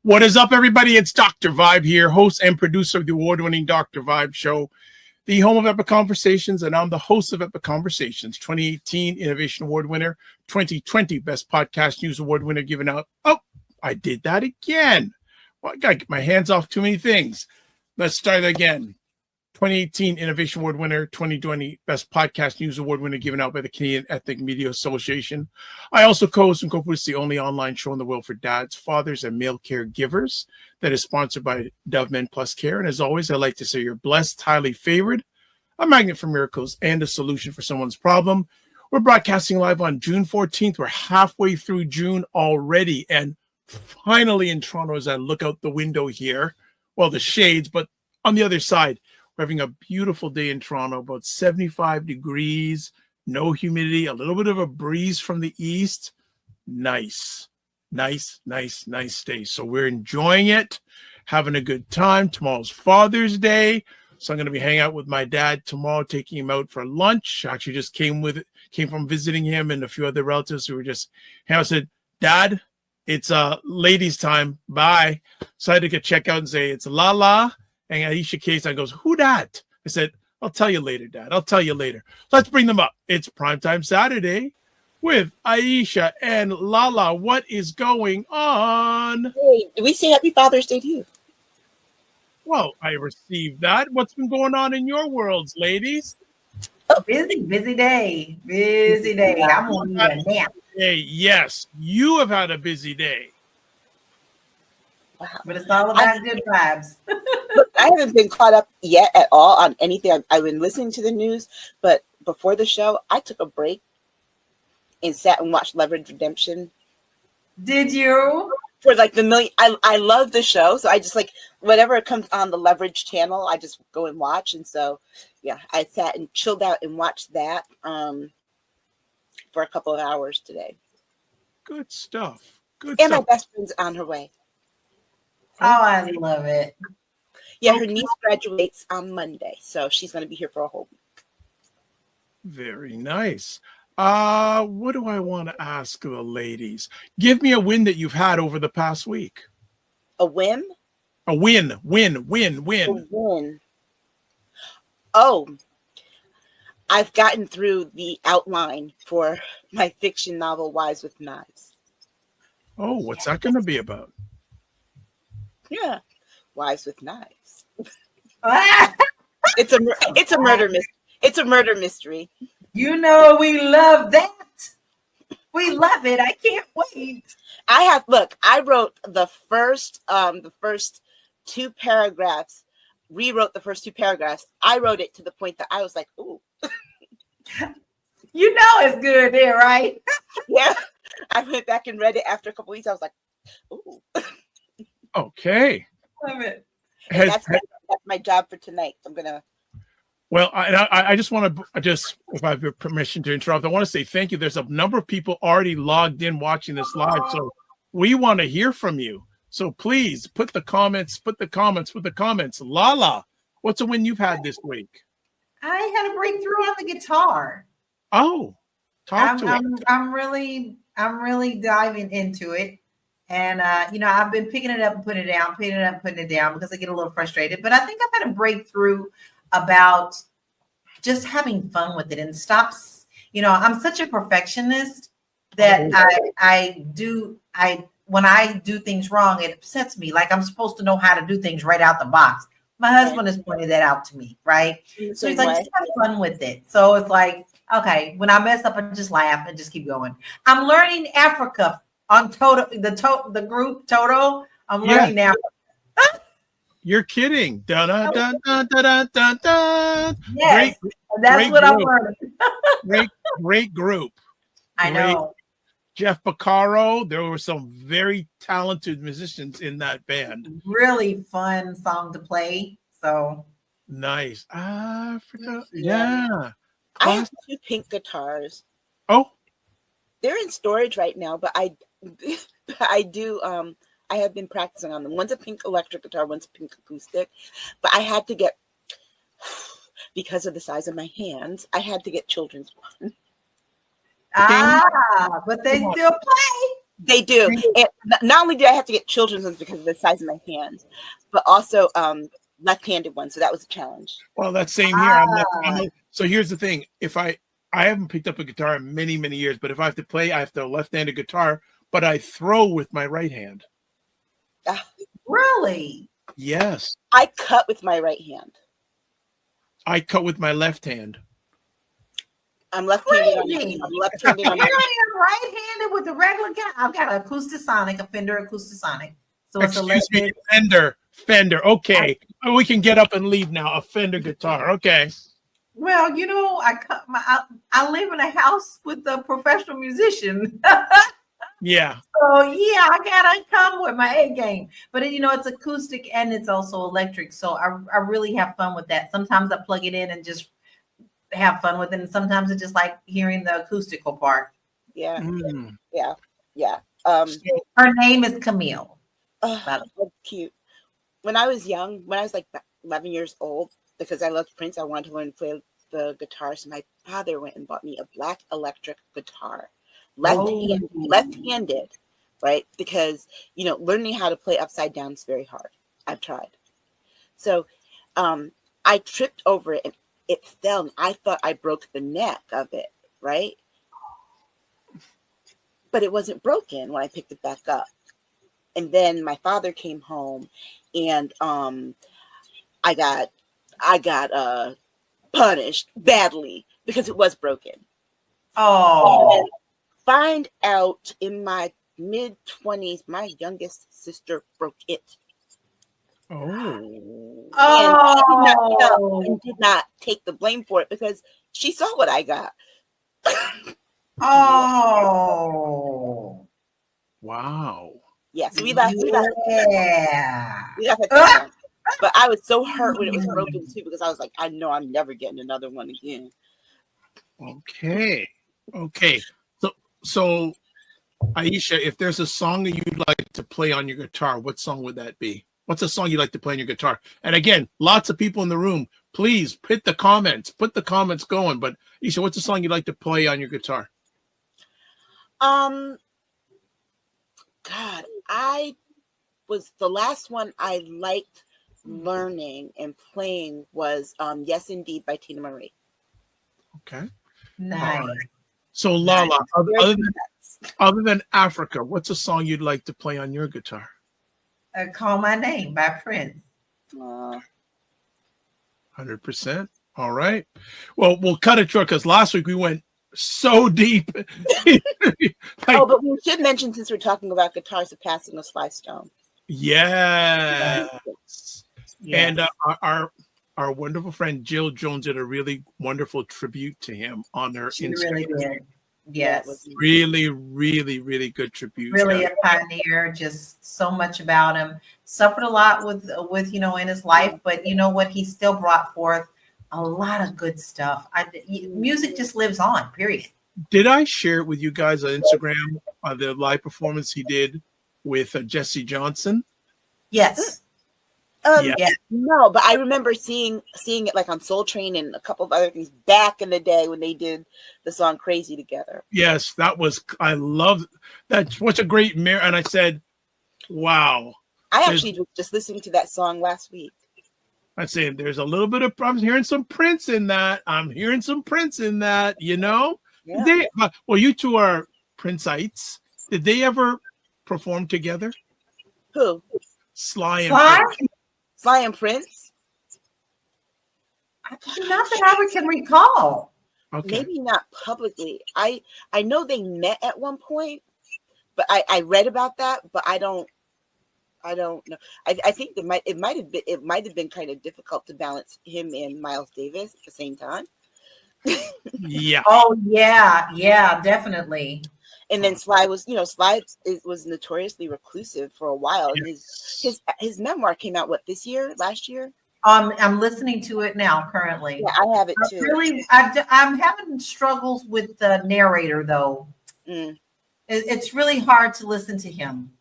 What is up, everybody? It's Dr. Vibe here, host and producer of the award-winning Dr. Vibe Show, the home of Epic Conversations, and I'm the host of Epic Conversations, 2018 Innovation Award winner, 2020 Best Podcast News Award winner given out. Oh, I did that again. Well, I got to get my hands off too many things. Let's start again. 2018 Innovation Award winner, 2020 Best Podcast News Award winner given out by the Canadian Ethnic Media Association. I also co-host and co-produce the only online show in the world for dads, fathers, and male caregivers that is sponsored by Dove Men Plus Care. And as always, I like to say you're blessed, highly favored, a magnet for miracles, and a solution for someone's problem. We're broadcasting live on June 14th. We're halfway through June already. And finally in Toronto, as I look out the window here, well, the shades, but on the other side, we're having a beautiful day in Toronto, about 75 degrees, no humidity, a little bit of a breeze from the east. Nice day. So we're enjoying it, having a good time. Tomorrow's Father's Day. So I'm going to be hanging out with my dad tomorrow, taking him out for lunch. I actually just came from visiting him and a few other relatives who were just hanging out. I said, Dad, it's ladies' time. Bye. So I had to check out and say, it's Lala and Aisha case. I goes, who dat? I said, I'll tell you later, Dad. I'll tell you later. Let's bring them up. It's Primetime Saturday with Aisha and Lala. What is going on? Hey, do we say Happy Father's Day to you? Well, I received that. What's been going on in your worlds, ladies? Oh, busy day. I'm on a nap. Hey, yes, you have had a busy day. Wow. But it's all about good vibes. Look, I haven't been caught up yet at all on anything. I've been listening to the news, but before the show, I took a break and sat and watched Leverage Redemption. Did you? For like the million, I love the show, so I just like whatever comes on the Leverage channel, I just go and watch. And so, yeah, I sat and chilled out and watched that for a couple of hours today. Good stuff. And my best friend's on her way. Oh, I love it. Yeah, her niece graduates on Monday, so she's going to be here for a whole week. Very nice. What do I want to ask the ladies? Give me a win that you've had over the past week. A win? A win. A win. Oh, I've gotten through the outline for my fiction novel, Wives with Knives. Oh, what's that going to be about? Yeah, Wives with Knives. It's a murder mystery. It's a murder mystery. You know we love that. We love it. I can't wait. I wrote the first two paragraphs, rewrote the first two paragraphs. I wrote it to the point that I was like, ooh. You know it's good there, right? Yeah. I went back and read it after a couple weeks. I was like, ooh. Okay. Love it. That's my job for tonight. I'm gonna. Well, I just want to if I have your permission to interrupt, I want to say thank you. There's a number of people already logged in watching this live, so we want to hear from you. So please put the comments. Lala, what's a win you've had this week? I had a breakthrough on the guitar. Oh, I'm really diving into it. And, I've been picking it up and putting it down because I get a little frustrated. But I think I've had a breakthrough about just having fun with it and stops. I'm such a perfectionist that when I do things wrong, it upsets me. Like I'm supposed to know how to do things right out the box. My husband has pointed that out to me, right? So he's like, just have fun with it. So it's like, okay, when I mess up, I just laugh and just keep going. I'm learning Africa on the group Toto. I'm learning now. You're kidding. Dun, dun, dun, dun, dun, dun, dun. Yes, that's what I'm learning. Great group. I know. Jeff Beccaro. There were some very talented musicians in that band. Really fun song to play. So nice. Africa. Yeah. I have two pink guitars. Oh. They're in storage right now, but I have been practicing on them. One's a pink electric guitar, one's a pink acoustic. But I had to get, because of the size of my hands, I had to get children's one. But they still play. They do. And not only did I have to get children's ones because of the size of my hands, but also left-handed ones. So that was a challenge. Well, that's same here. So here's the thing. If I haven't picked up a guitar in many, many years, but if I have to play, I have to left-handed guitar, but I throw with my right hand. Really? Yes. I cut with my right hand. I cut with my left hand. I'm left-handed. I'm left-handed. You're right-handed with the regular guy. I've got an Acoustasonic, a Fender Acoustasonic. So it's Excuse me, Fender. Okay, we can get up and leave now. A Fender guitar. Okay. Well, you know, I live in a house with a professional musician. Yeah. So yeah, I gotta come with my A game. But you know, it's acoustic and it's also electric. So I really have fun with that. Sometimes I plug it in and just have fun with it, and sometimes it's just like hearing the acoustical part. Yeah. Mm. Yeah. Her name is Camille. That's cute. When I was young, when I was like 11 years old, because I loved Prince, I wanted to learn to play the guitar. So my father went and bought me a black electric guitar, left-handed, right? Because, you know, learning how to play upside down is very hard. I've tried. So I tripped over it and it fell. And I thought I broke the neck of it, right? But it wasn't broken when I picked it back up. And then my father came home and I got punished badly because it was broken. Oh. Find out in my mid-20s, my youngest sister broke it. Oh. And did not take the blame for it because she saw what I got. Oh. Wow. Yeah, so we laughed. Yeah. We laughed at that. But I was so hurt when it was broken too because I was like, I know I'm never getting another one again. Okay. So Aisha, if there's a song that you'd like to play on your guitar, what song would that be? What's a song you'd like to play on your guitar? And again, lots of people in the room, please put the comments going. But Aisha, what's a song you'd like to play on your guitar? God, the last one I liked learning and playing was Yes Indeed by Tina Marie. Okay. Nice. Right. So Lala, other than Africa, what's a song you'd like to play on your guitar? Call My Name by Prince. 100%. All right. Well, we'll cut it short because last week we went so deep. But we should mention, since we're talking about guitars, the passing of Sly Stone. Yes. And our wonderful friend Jill Jones did a really wonderful tribute to him on her Instagram. Really did. Yes. Really, really, really good tribute. Really a pioneer, just so much about him. Suffered a lot with you know, in his life, but you know what? He still brought forth a lot of good stuff. Music just lives on, period. Did I share it with you guys on Instagram, the live performance he did with Jesse Johnson? Yes. No, but I remember seeing it like on Soul Train and a couple of other things back in the day when they did the song Crazy together. Yes, I love that. What's a great mirror. And I said, wow. I actually was just listening to that song last week. I said, there's a little bit of, I'm hearing some Prince in that. You know? Yeah. Well, you two are Princeites. Did they ever perform together? Who? Sly and Prince. Sly and Prince? Not that I can recall. Okay. Maybe not publicly. I know they met at one point, but I read about that, but I don't know. I think it might have been kind of difficult to balance him and Miles Davis at the same time. Yeah. Oh yeah, definitely. And then Sly was notoriously reclusive for a while. Yes. His memoir came out last year? I'm listening to it now currently. Yeah, I have it too. I'm having struggles with the narrator though. It's really hard to listen to him.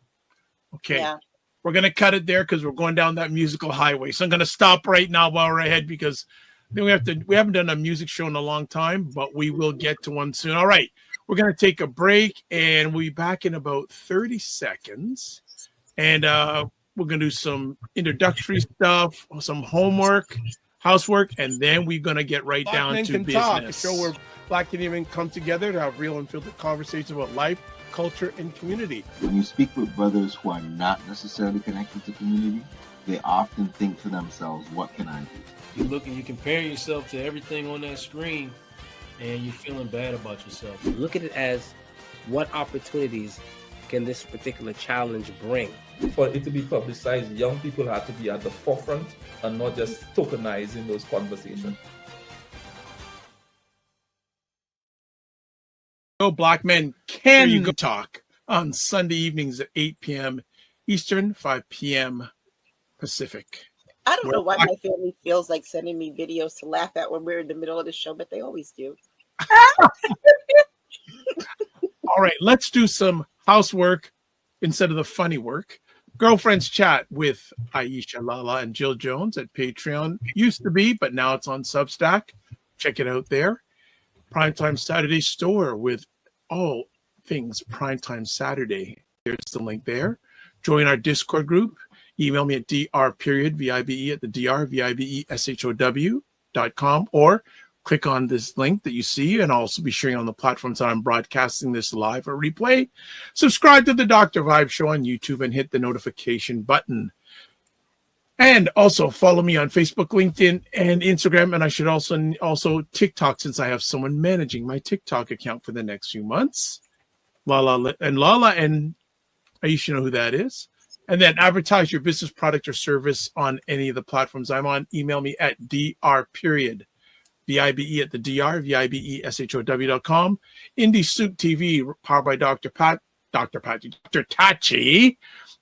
Okay. Yeah. We're going to cut it there because we're going down that musical highway. So I'm going to stop right now while we're ahead because then we haven't done a music show in a long time, but we will get to one soon. All right. We're going to take a break, and we'll be back in about 30 seconds. And we're going to do some introductory stuff, some homework, housework, and then we're going to get right Black down Men to Can business. Talk, a show where Black and women come together to have real and filtered conversations about life, culture, and community. When you speak with brothers who are not necessarily connected to community, they often think to themselves, what can I do? You look and you compare yourself to everything on that screen, and you're feeling bad about yourself. Look at it as what opportunities can this particular challenge bring? For it to be publicized, young people have to be at the forefront and not just tokenizing those conversations. Black Men Can Talk on Sunday evenings at 8 p.m. Eastern, 5 p.m. Pacific. I don't know why my family feels like sending me videos to laugh at when we're in the middle of the show, but they always do. All right, let's do some housework instead of the funny work. Girlfriends Chat with Aisha Lala and Jill Jones at Patreon. Used to be, but now it's on Substack. Check it out there. Primetime Saturday store with all things Primetime Saturday. There's the link there. Join our Discord group. Email me at dr.vibe at the drvibeshow.com or click on this link that you see, and I'll also be sharing on the platforms that I'm broadcasting this live or replay. Subscribe to the Dr. Vibe Show on YouTube and hit the notification button. And also follow me on Facebook, LinkedIn, and Instagram. And I should also TikTok, since I have someone managing my TikTok account for the next few months. Lala and Aisha know who that is. And then advertise your business, product, or service on any of the platforms I'm on. Email me at dr.vibe at the drvibeshow.com. Indie Soup TV, powered by Dr. Tachi,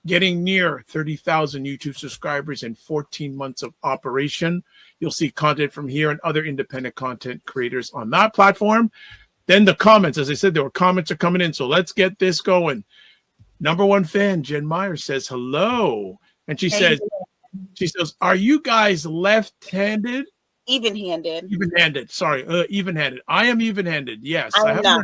getting near 30,000 YouTube subscribers in 14 months of operation. You'll see content from here and other independent content creators on that platform. Then the comments, as I said, there were comments are coming in, so let's get this going. Number one fan, Jen Meyer, says hello. And she says, are you guys left-handed? Even-handed. Even-handed. Sorry, even-handed. I am even-handed. Yes. I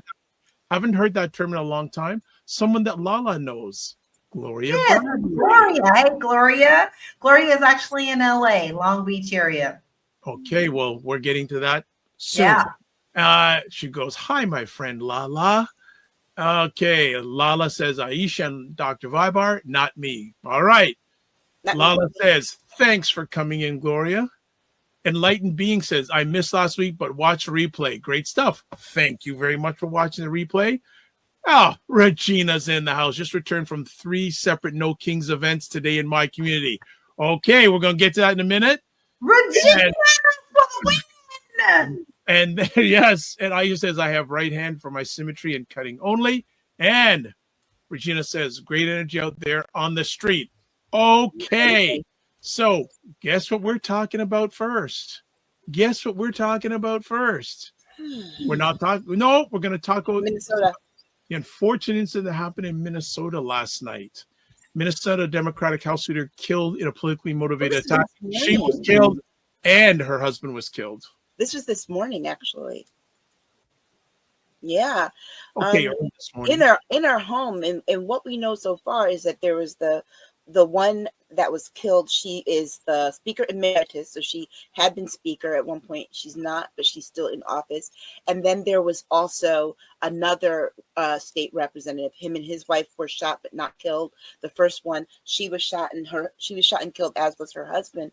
haven't heard that term in a long time. Someone that Lala knows. Gloria. Yes, Gloria. Hey, Gloria. Gloria is actually in LA, Long Beach area. Okay, well, we're getting to that soon. Yeah. She goes, hi, my friend Lala. Okay, Lala says Aisha and Dr. Vibe, not me. All right. Lala says, thanks for coming in, Gloria. Enlightened Being says, I missed last week, but watch the replay. Great stuff. Thank you very much for watching the replay. Oh, Regina's in the house. Just returned from 3 separate No Kings events today in my community. Okay, we're going to get to that in a minute. Regina and yes, and Aisha says, I have right hand for my symmetry and cutting only. And Regina says, great energy out there on the street. Okay, so guess what we're talking about first? We're not talking. No, we're going to talk about Minnesota. The unfortunate incident that happened in Minnesota last night. Minnesota Democratic House leader killed in a politically motivated attack. She was killed and her husband was killed. This was this morning, actually. Yeah. Okay. This morning. In our home, and what we know so far is that there was the one that was killed. She is the Speaker Emeritus, so she had been Speaker at one point. She's not, but she's still in office. And then there was also another state representative. Him and his wife were shot but not killed. The first one, she was shot and killed, as was her husband.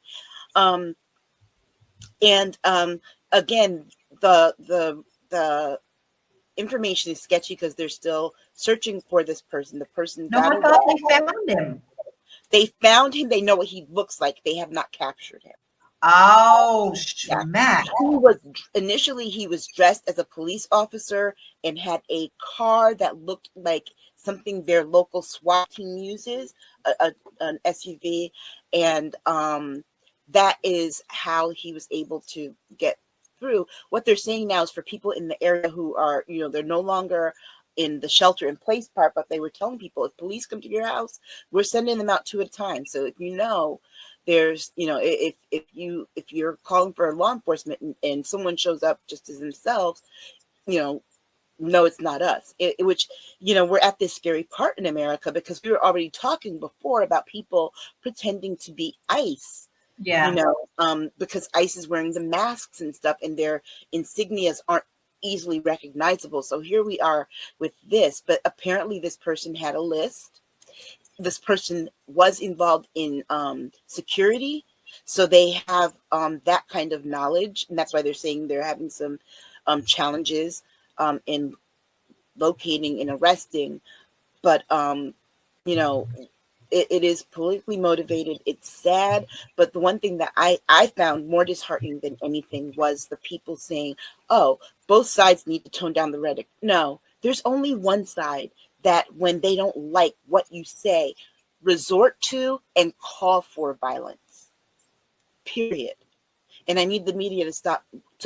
Again, the information is sketchy because they're still searching for this person. The person. No, I thought they found him. They found him. They know what he looks like. They have not captured him. Oh, Matt. He was dressed as a police officer and had a car that looked like something their local SWAT team uses, an SUV, and that is how he was able to get through. What they're saying now is for people in the area who are, they're no longer in the shelter in place part, but they were telling people, if police come to your house, we're sending them out 2 at a time. So if there's, if you're calling for law enforcement and someone shows up just as themselves, no, it's not us. Which, we're at this scary part in America, because we were already talking before about people pretending to be ICE. Yeah. Because ICE is wearing the masks and stuff, and their insignias aren't easily recognizable. So here we are with this, but apparently this person had a list. This person was involved in security, so they have that kind of knowledge, and that's why they're saying they're having some challenges in locating and arresting. But it is politically motivated. It's sad, but the one thing that I found more disheartening than anything was the people saying, oh, both sides need to tone down the rhetoric. No, there's only one side that, when they don't like what you say, resort to and call for violence, period. And I need the media to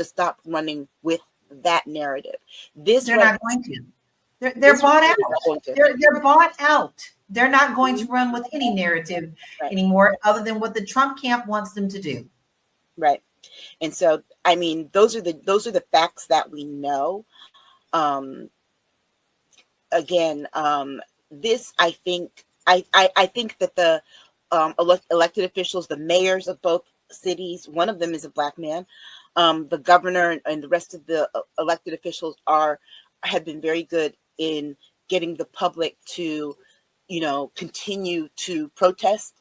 stop running with that narrative. They're not going to. They're bought out. They're bought out. They're not going to run with any narrative anymore, other than what the Trump camp wants them to do. Right. And so, I mean, those are the facts that we know. Again, this, I think that the elected officials, the mayors of both cities, one of them is a Black man, the governor and the rest of the elected officials have been very good in getting the public to, continue to protest.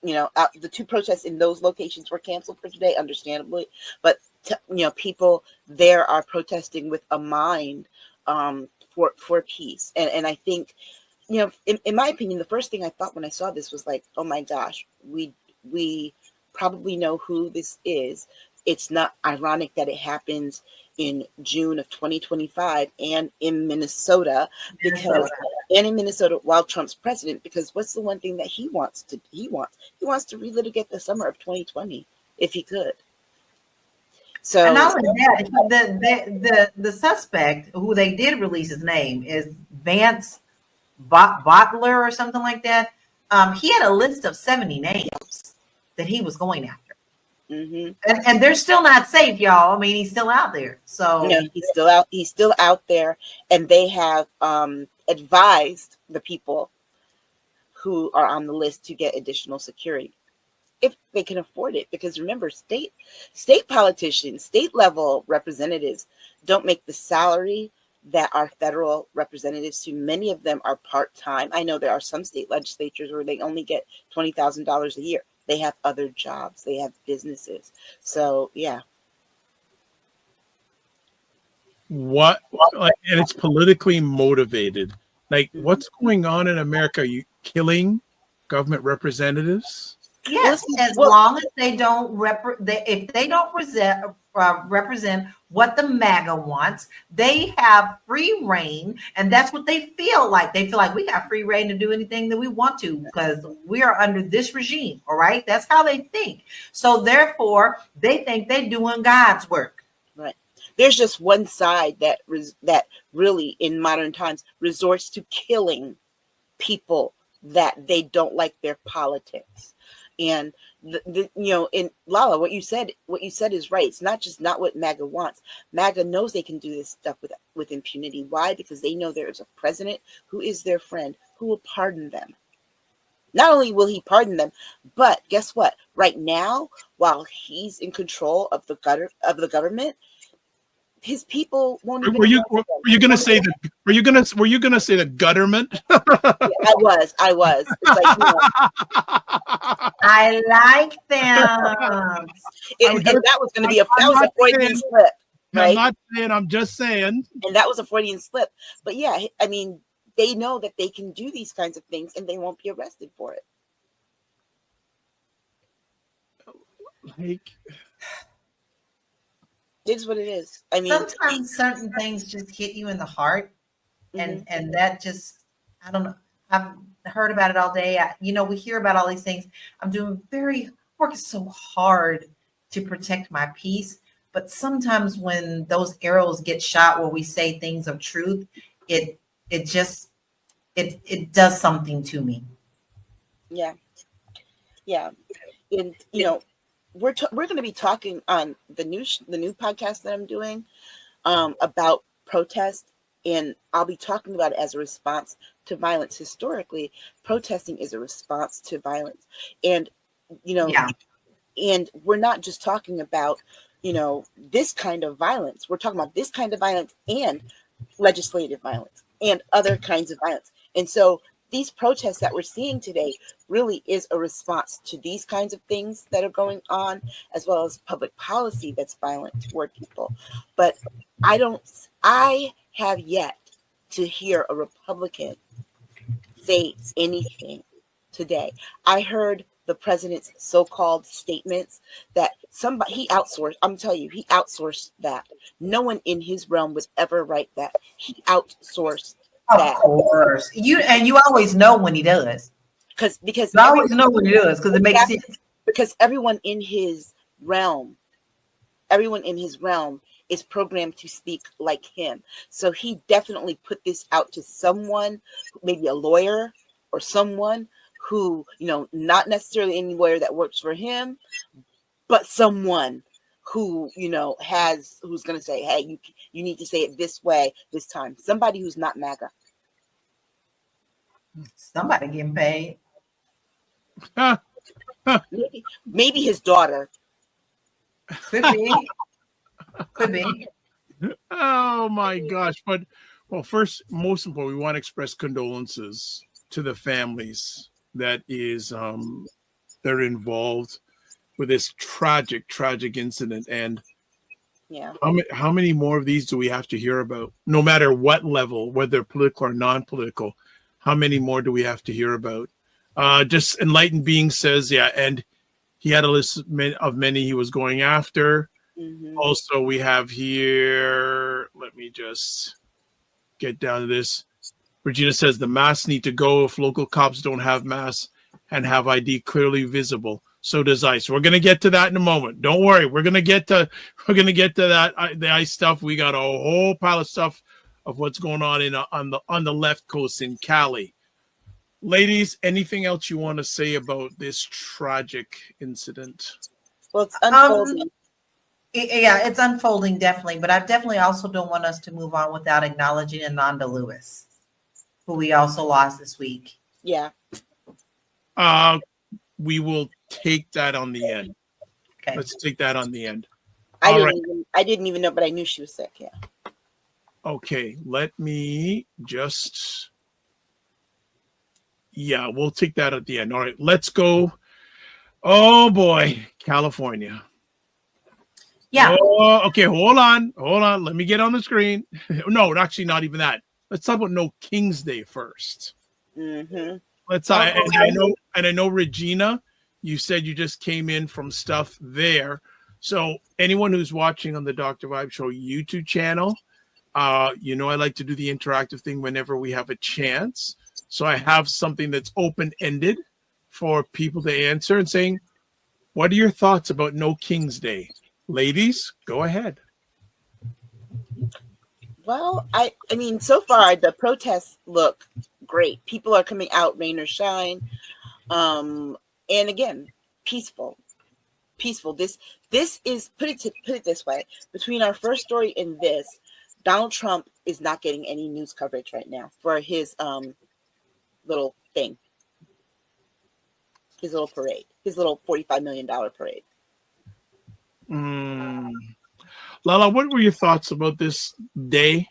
The 2 protests in those locations were canceled for today, understandably, but people there are protesting with a mind for peace. And I think, in my opinion, the first thing I thought when I saw this was like, oh my gosh, we probably know who this is. It's not ironic that it happens in June of 2025 and in Minnesota, while Trump's president, because what's the one thing that he wants to relitigate the summer of 2020 if he could. So, and not only that, the suspect, who they did release his name, is Vance Bottler or something like that. He had a list of 70 names that he was going after. Mm-hmm. And they're still not safe, y'all. I mean, he's still out there. So he's still out there, and they have advised the people who are on the list to get additional security if they can afford it. Because remember, state politicians, state level representatives don't make the salary that our federal representatives do. Many of them are part-time. I know there are some state legislatures where they only get $20,000 a year. They have other jobs. They have businesses. So, yeah. And it's politically motivated. Like, what's going on in America? Are you killing government representatives? Yes, as long as they don't if they don't represent what the MAGA wants, they have free reign, and that's what they feel like. They feel like we got free reign to do anything that we want to because we are under this regime. All right, that's how they think. So therefore, they think they're doing God's work. Right. There's just one side that really, in modern times, resorts to killing people that they don't like their politics. And in Lala, what you said is right. It's not what MAGA wants. MAGA knows they can do this stuff with impunity. Why? Because they know there is a president who is their friend, who will pardon them. Not only will he pardon them, but guess what? Right now, while he's in control of the government, his people won't even. Were you going to say the gutterment? Yeah, I was. It's like, I like them. That was going to be a Freudian slip, right? I'm not saying. I'm just saying. And that was a Freudian slip. But yeah, I mean, they know that they can do these kinds of things, and they won't be arrested for it. Like, it is what it is. I mean, sometimes certain things just hit you in the heart, and that just, I don't know. I've heard about it all day. We hear about all these things. I'm working so hard to protect my peace, but sometimes when those arrows get shot, where we say things of truth, it does something to me. Yeah, and we're going to be talking on the new podcast that I'm doing about protest And I'll be talking about it as a response to violence. Historically, protesting is a response to violence. And, Yeah. and we're not just talking about, this kind of violence. We're talking about this kind of violence and legislative violence and other kinds of violence. And so these protests that we're seeing today really is a response to these kinds of things that are going on, as well as public policy that's violent toward people. But I have yet to hear a Republican say anything today. I heard the president's so-called statements that he outsourced. I'm telling you, he outsourced that. No one in his realm would ever write that. He outsourced that. Of course. You always know when he does. Because you always know when he does, because it makes sense. Because everyone in his realm is programmed to speak like him. So he definitely put this out to someone, maybe a lawyer or someone who, not necessarily any lawyer that works for him, but someone who, who's going to say, hey, you need to say it this way, this time. Somebody who's not MAGA. Somebody getting paid. Maybe his daughter. Could be. Could be. Oh my gosh. But first, most important, we want to express condolences to the families that they're involved with this tragic incident. And yeah, how many more of these do we have to hear about? No matter what level, whether political or non-political, how many more do we have to hear about? Just Enlightened Being says, yeah, and he had a list of many he was going after. Mm-hmm. Also, we have here, let me just get down to this. Regina says the masks need to go if local cops don't have masks and have ID clearly visible. So does ICE. We're gonna get to that in a moment. Don't worry. We're gonna get to that the ICE stuff. We got a whole pile of stuff of what's going on on the left coast in Cali. Ladies, anything else you want to say about this tragic incident? Well, it's unfolding. Yeah, it's unfolding, definitely. But I definitely also don't want us to move on without acknowledging Ananda Lewis, who we also lost this week. Yeah. We will take that on the end. Okay. Let's take that on the end. I didn't even know, but I knew she was sick. Yeah. Okay, let me just. Yeah, we'll take that at the end. All right, let's go. Oh boy, California. Yeah. Oh, okay, hold on. Let me get on the screen. No, actually, not even that. Let's talk about No King's Day first. Mm-hmm. Let's. And I know Regina, you said you just came in from stuff there. So anyone who's watching on the Dr. Vibe Show YouTube channel, I like to do the interactive thing whenever we have a chance. So I have something that's open-ended for people to answer and saying, what are your thoughts about No King's Day? Ladies, go ahead. Well, I mean, so far the protests look great. People are coming out, rain or shine. And again, peaceful. This is put it this way. Between our first story and this, Donald Trump is not getting any news coverage right now for his little thing, his little parade, his little $45 million parade. Lala, what were your thoughts about this day?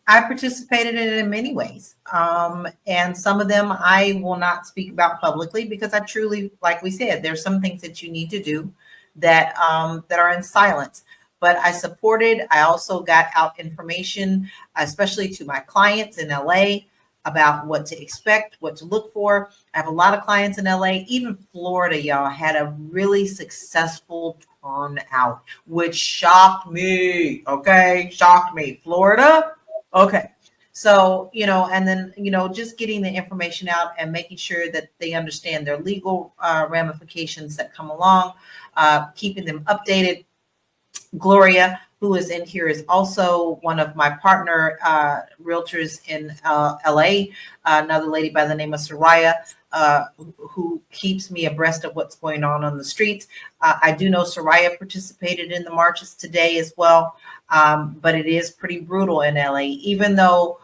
I participated in it in many ways. And some of them I will not speak about publicly because I truly, like we said, there's some things that you need to do that are in silence. But I supported. I also got out information, especially to my clients in LA, about what to expect, what to look for. I have a lot of clients in LA. Even Florida, y'all, had a really successful turnout, which shocked me. Okay, shocked me. Florida. Okay. So, and then, just getting the information out and making sure that they understand their legal ramifications that come along, keeping them updated. Gloria, who is in here, is also one of my partner realtors in LA. Another lady by the name of Soraya, who keeps me abreast of what's going on the streets. I do know Soraya participated in the marches today as well, but it is pretty brutal in LA, even though,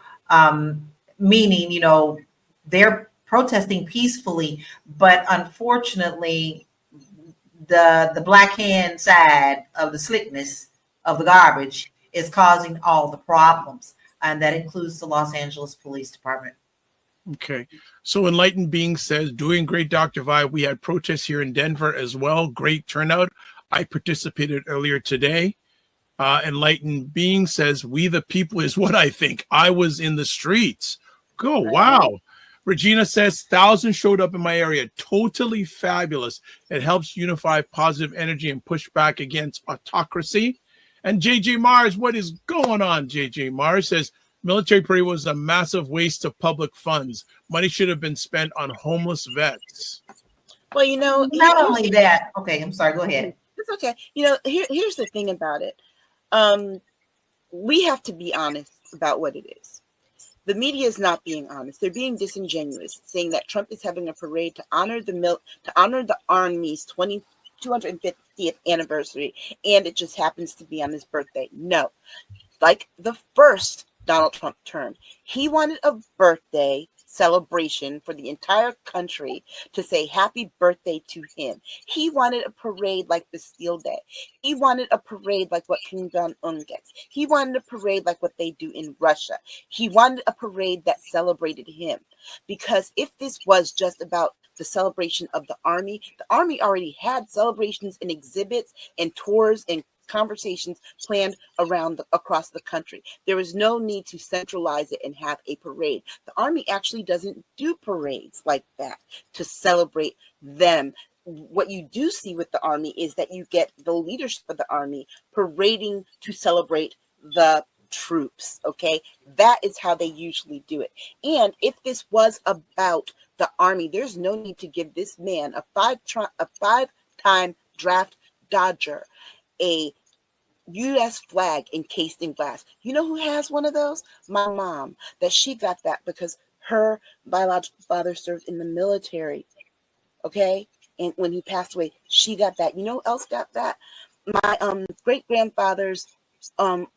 meaning, you know, they're protesting peacefully, but unfortunately, the black hand side of the slickness of the garbage is causing all the problems, and that includes the Los Angeles Police Department. Okay. So Enlightened Being says, doing great, Dr. Vibe. We had protests here in Denver as well. Great turnout. I participated earlier today. Enlightened Being says, we the people is what I think. I was in the streets. Go. Wow. Regina says, thousands showed up in my area. Totally fabulous. It helps unify positive energy and push back against autocracy. And JJ Mars, what is going on? JJ Mars says, military parade was a massive waste of public funds. Money should have been spent on homeless vets. Well, you know, not only that. Okay, I'm sorry. Go ahead. It's okay. You know, here's the thing about it. We have to be honest about what it is. The media is not being honest. They're being disingenuous, saying that Trump is having a parade to honor the Army's 250th anniversary, and it just happens to be on his birthday. No, like the first Donald Trump term, he wanted a birthday celebration for the entire country to say happy birthday to him. He wanted a parade like Bastille Day. He wanted a parade like what Kim Jong-un gets. He wanted a parade like what they do in Russia. He wanted a parade that celebrated him. Because if this was just about the celebration of the Army already had celebrations and exhibits and tours and conversations planned across the country. There is no need to centralize it and have a parade. The Army actually doesn't do parades like that to celebrate them. What you do see with the Army is that you get the leadership of the Army parading to celebrate the troops. Okay, that is how they usually do it. And if this was about the Army, there's no need to give this man a five-time draft dodger a U.S. flag encased in glass. You know who has one of those? My mom. That she got that because her biological father served in the military. Okay? And when he passed away, she got that. You know who else got that? My great-grandfather's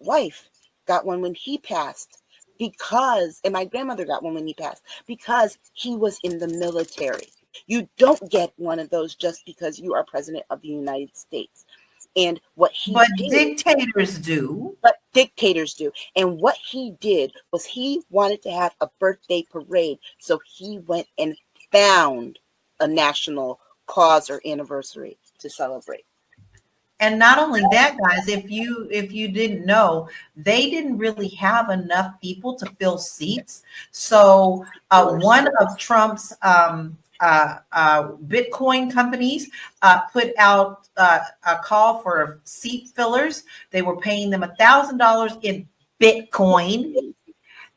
wife got one when he passed. And my grandmother got one when he passed because he was in the military. You don't get one of those just because you are president of the United States. And what he did, dictators do. But dictators do. And what he did was he wanted to have a birthday parade. So he went and found a national cause or anniversary to celebrate. And not only that, guys, if you didn't know, they didn't really have enough people to fill seats. So one of Trump's Bitcoin companies put out a call for seat fillers. They were paying them $1,000 in Bitcoin,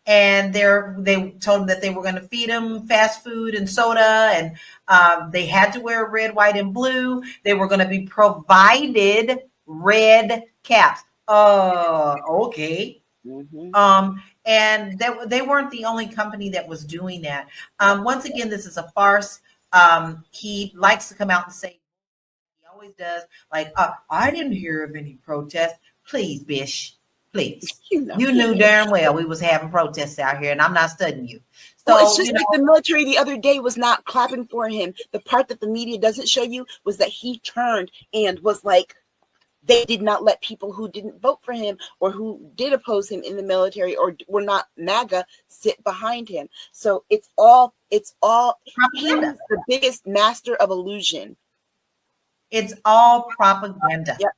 and they told them that they were going to feed them fast food and soda, and they had to wear red, white, and blue. They were going to be provided red caps. Okay. Mm-hmm. And they weren't the only company that was doing that. Once again, this is a farce. He likes to come out and say, he always does, like, I didn't hear of any protest. Please, Bish, please. You knew darn well we was having protests out here, and I'm not studying you. So well, it's just like the military the other day was not clapping for him. The part that the media doesn't show you was that he turned and was like, they did not let people who didn't vote for him or who did oppose him in the military or were not MAGA sit behind him. So it's all he's the biggest master of illusion. It's all propaganda. Yep.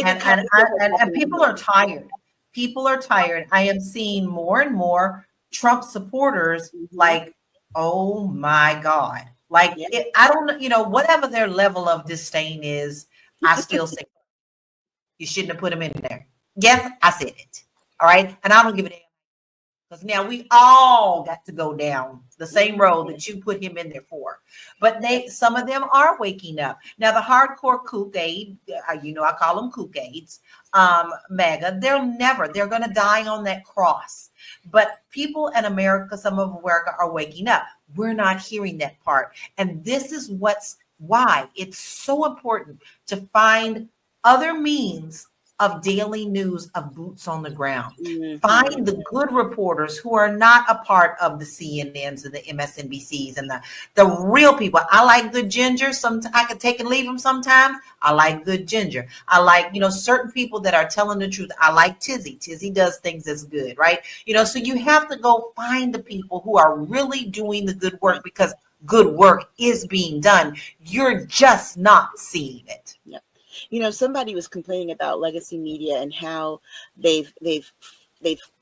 And people are tired. People are tired. I am seeing more and more Trump supporters like, oh my God. Like, I don't know, whatever their level of disdain is, I still say you shouldn't have put him in there. Yes, I said it. All right. And I don't give a damn. Because now we all got to go down the same road that you put him in there for. But some of them are waking up. Now, the hardcore kook aid, I call them kook aids, MAGA. They're going to die on that cross. But people in America, some of America are waking up. We're not hearing that part. And this is why it's so important to find other means of daily news, of boots on the ground. Mm-hmm. Find the good reporters who are not a part of the CNNs and the MSNBCs and the real people. I like good ginger. Sometimes I can take and leave them sometimes. I like good ginger. I like, certain people that are telling the truth. I like Tizzy. Tizzy does things that's good, right? So you have to go find the people who are really doing the good work, because good work is being done. You're just not seeing it. Yep. Somebody was complaining about legacy media and how they've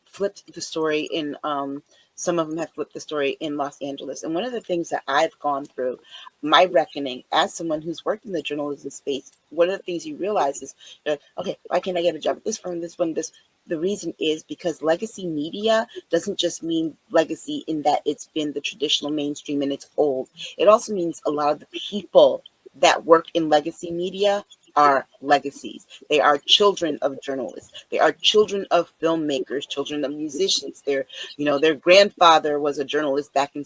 flipped the story in some of them have flipped the story in Los Angeles. And one of the things that I've gone through, my reckoning as someone who's worked in the journalism space, one of the things you realize is, okay, why can't I get a job at this firm, this one, this? The reason is because legacy media doesn't just mean legacy in that it's been the traditional mainstream and it's old. It also means a lot of the people that work in legacy media are legacies. They are children of journalists. They are children of filmmakers, children of musicians. Their grandfather was a journalist back in,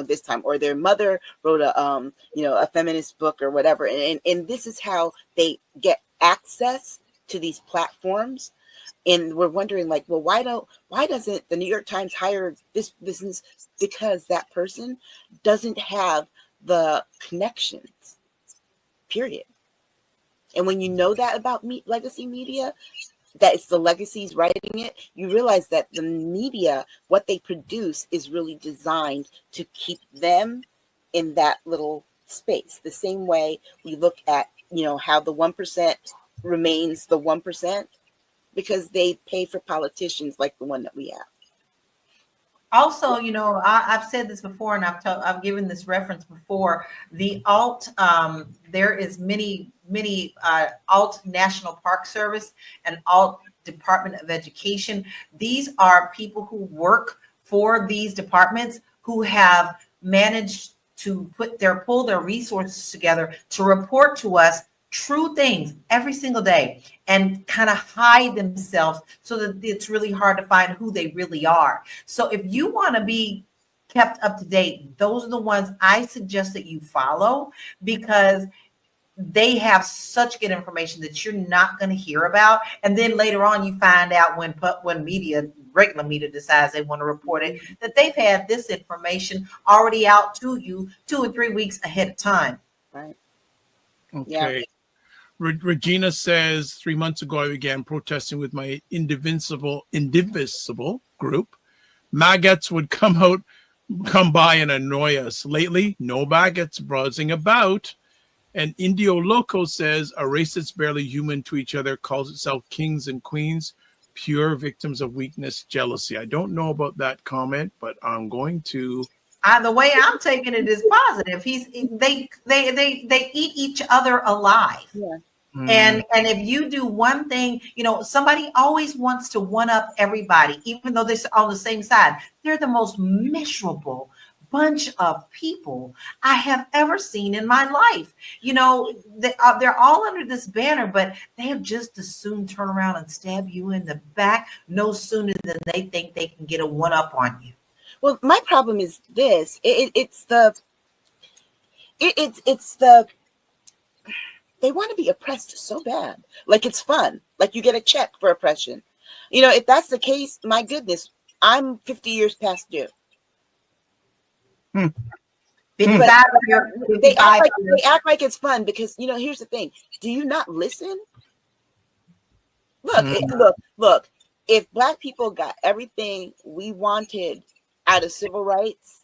this time, or their mother wrote a feminist book or whatever. And this is how they get access to these platforms. And we're wondering, like, well, why doesn't the New York Times hire this business? Because that person doesn't have the connections, period. And when you know that about legacy media, that it's the legacies writing it, you realize that the media, what they produce, is really designed to keep them in that little space. The same way we look at, how the 1% remains the 1%, because they pay for politicians like the one that we have. Also, I've said this before, and I've given this reference before. The alt, there is many alt National Park Service and alt Department of Education. These are people who work for these departments who have managed to pull their resources together to report to us true things every single day and kind of hide themselves so that it's really hard to find who they really are. So if you want to be kept up to date, those are the ones I suggest that you follow, because they have such good information that you're not going to hear about. And then later on, you find out when regular media decides they want to report it, that they've had this information already out to you 2 or 3 weeks ahead of time. Right. Okay. Yeah. Regina says, 3 months ago, I began protesting with my indivisible group. Maggots would come by and annoy us. Lately, no maggots buzzing about. And Indio Loco says, a race that's barely human to each other calls itself kings and queens, pure victims of weakness, jealousy. I don't know about that comment, but I'm going to. The way I'm taking it is positive. They eat each other alive. Yeah. And if you do one thing, somebody always wants to one up everybody, even though they're on the same side. They're the most miserable bunch of people I have ever seen in my life. They're all under this banner, but they have just as soon turn around and stab you in the back no sooner than they think they can get a one up on you. Well, my problem is this. It's the they want to be oppressed so bad. Like it's fun. Like you get a check for oppression. If that's the case, my goodness, I'm 50 years past due. They act like it's fun because, here's the thing. Do you not listen? Look, if Black people got everything we wanted out of civil rights,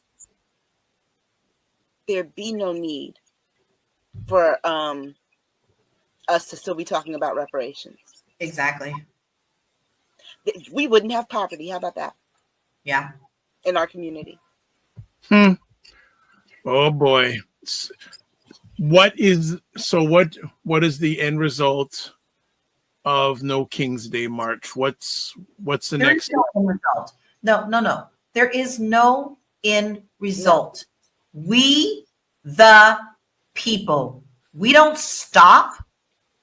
there'd be no need for us to still be talking about reparations. Exactly. We wouldn't have poverty. How about that? Yeah. In our community. Oh boy. What is the end result of No King's Day March? What's the next? No end result. No. There is no end result. Yeah. We, the people, we don't stop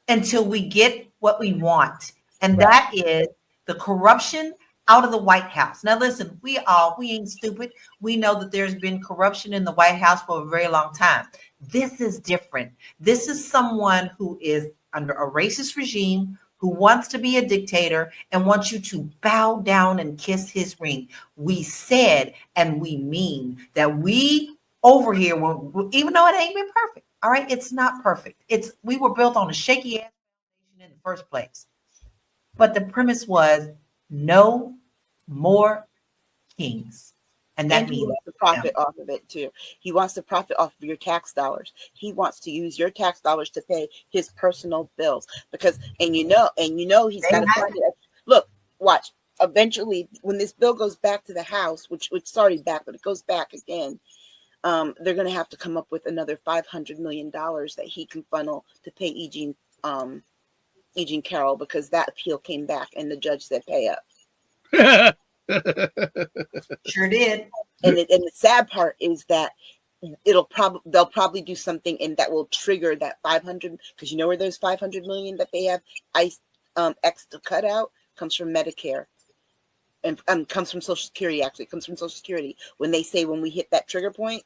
until we get what we want. And that is the corruption out of the White House. Now, listen, we ain't stupid. We know that there's been corruption in the White House for a very long time. This is different. This is someone who is under a racist regime, who wants to be a dictator and wants you to bow down and kiss his ring. We said, and we mean that we over here, even though it ain't been perfect, all right, it's not perfect. We were built on a shaky ass foundation in the first place. But the premise was no more kings. And that means he wants to profit off of it too. He wants to profit off of your tax dollars. He wants to use your tax dollars to pay his personal bills because, and you know, he's got to find it. Look, watch. Eventually, when this bill goes back to the House, which started back, but it goes back again, they're going to have to come up with another $500 million that he can funnel to pay Eugene Carroll because that appeal came back and the judge said pay up. Sure did. And the sad part is that they'll probably do something and that will trigger that 500 because you know where those 500 million that they have X to cut out comes from Medicare and comes from Social Security. Actually, it comes from Social Security when they say when we hit that trigger point,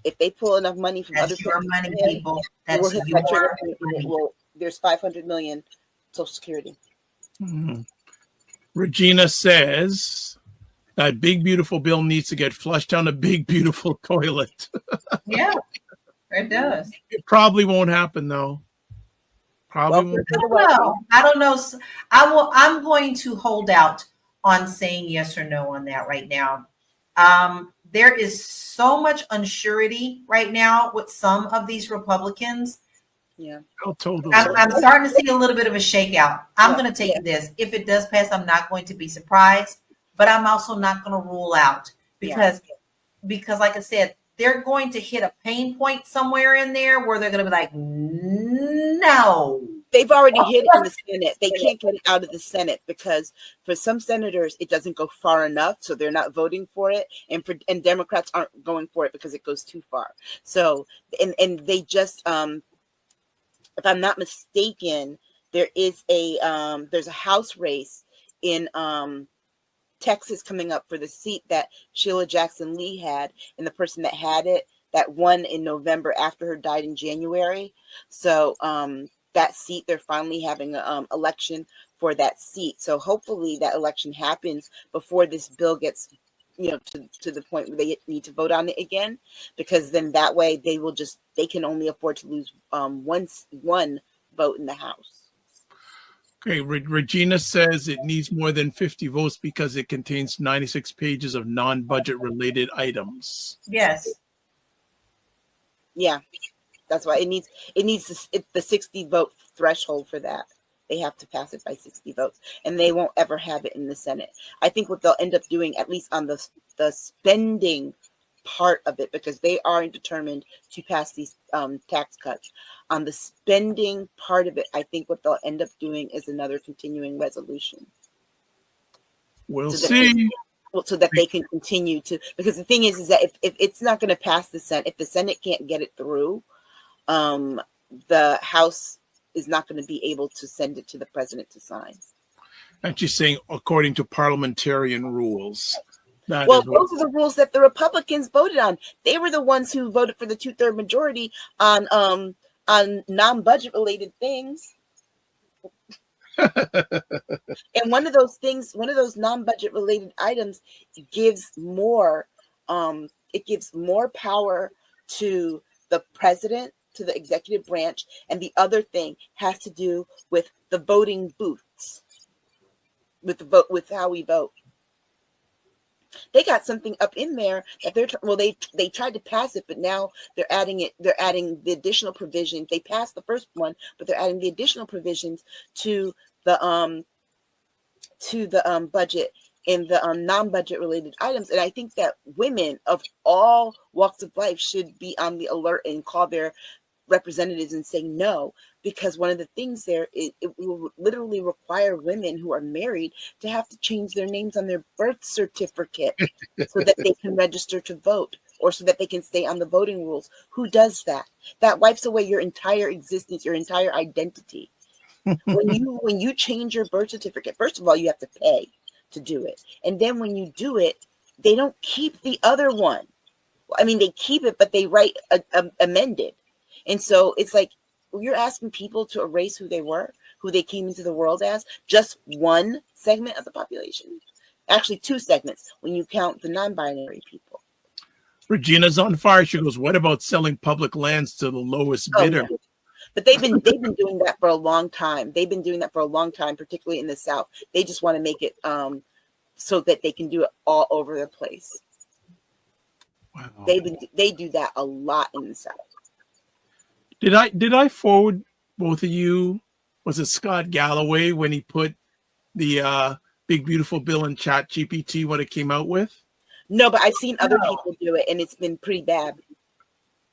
if they pull enough money from That's other your money, people. That's we'll hit your that trigger point. money. Well, there's 500 million Social Security. Mm-hmm. Regina says that big beautiful bill needs to get flushed down a big beautiful toilet. Yeah, it does. It probably won't happen though. Probably won't. I don't know. I'm going to hold out on saying yes or no on that right now. There is so much unsurety right now with some of these Republicans. Yeah, I'm starting to see a little bit of a shakeout. I'm going to take this. If it does pass, I'm not going to be surprised, but I'm also not going to rule out because, like I said, they're going to hit a pain point somewhere in there where they're going to be like, no. They've already hit it in the Senate. They can't get it out of the Senate because for some senators, it doesn't go far enough. So they're not voting for it. And Democrats aren't going for it because it goes too far. So, and they just, if I'm not mistaken, there's a House race in Texas coming up for the seat that Sheila Jackson Lee had, and the person that had it that won in November after her died in January. So that seat, they're finally having an election for that seat. So hopefully that election happens before this bill gets to the point where they need to vote on it again, because then that way they can only afford to lose one vote in the House. Okay, Regina says it needs more than 50 votes because it contains 96 pages of non-budget related items. Yes. Yeah, that's why it needs the 60 vote threshold for that. They have to pass it by 60 votes, and they won't ever have it in the Senate. I think what they'll end up doing, at least on the spending part of it, because they are determined to pass these tax cuts. On the spending part of it, I think what they'll end up doing is another continuing resolution. We'll see. So that they can continue to, because the thing is that if it's not going to pass the Senate, if the Senate can't get it through, the House is not going to be able to send it to the president to sign. And she's saying according to parliamentarian rules. Those are the rules that the Republicans voted on. They were the ones who voted for the 2/3 majority on non-budget related things. And one of those non-budget related items gives more power to the president, to the executive branch, and the other thing has to do with the voting booths, with how we vote. They got something up in there that they tried to pass it, but now they're adding the additional provisions. They passed the first one, but they're adding the additional provisions to the budget and the non-budget related items. And I think that women of all walks of life should be on the alert and call their representatives and say no, because one of the things there is it will literally require women who are married to have to change their names on their birth certificate so that they can register to vote, or so that they can stay on the voting rules. Who does that? That wipes away your entire existence, your entire identity. When you change your birth certificate, first of all, you have to pay to do it. And then when you do it, they don't keep the other one. I mean, they keep it, but they write amended. And so it's like you're asking people to erase who they were, who they came into the world as, just one segment of the population. Actually, two segments when you count the non-binary people. Regina's on fire. She goes, what about selling public lands to the lowest bidder? Yeah. But they've been doing that for a long time. They've been doing that for a long time, particularly in the South. They just want to make it so that they can do it all over the place. Wow. They do that a lot in the South. Did I forward both of you? Was it Scott Galloway when he put the big beautiful bill in Chat GPT what it came out with? No, but I've seen other people do it, and it's been pretty bad.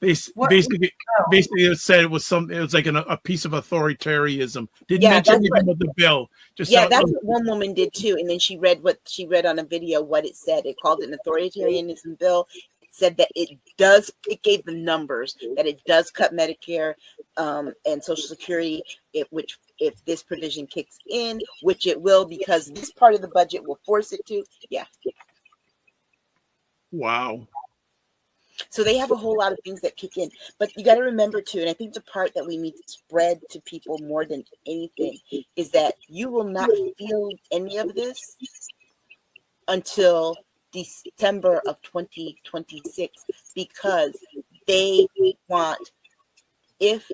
Basically, it said it was like a piece of authoritarianism. Didn't mention anything about the bill. That's what one woman did too, and then she read on a video what it said. It called it an authoritarianism bill. It said that it gave the numbers that it does cut Medicare and Social Security, which if this provision kicks in, which it will, because this part of the budget will force it to. Yeah. Wow. So they have a whole lot of things that kick in, but you got to remember too, and I think the part that we need to spread to people more than anything is that you will not feel any of this until December of 2026, because they want, if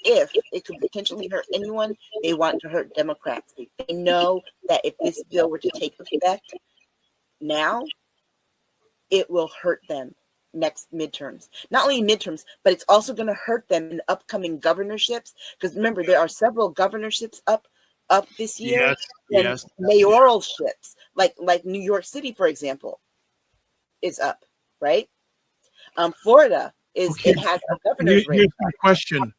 it could potentially hurt anyone, they want to hurt Democrats. They know that if this bill were to take effect now, it will hurt them next midterms. Not only midterms, but it's also going to hurt them in upcoming governorships. Because remember, there are several governorships up this year. Yes. Mayoralships, like New York City, for example, is up, right? Florida it has a governor's race. Here's my question: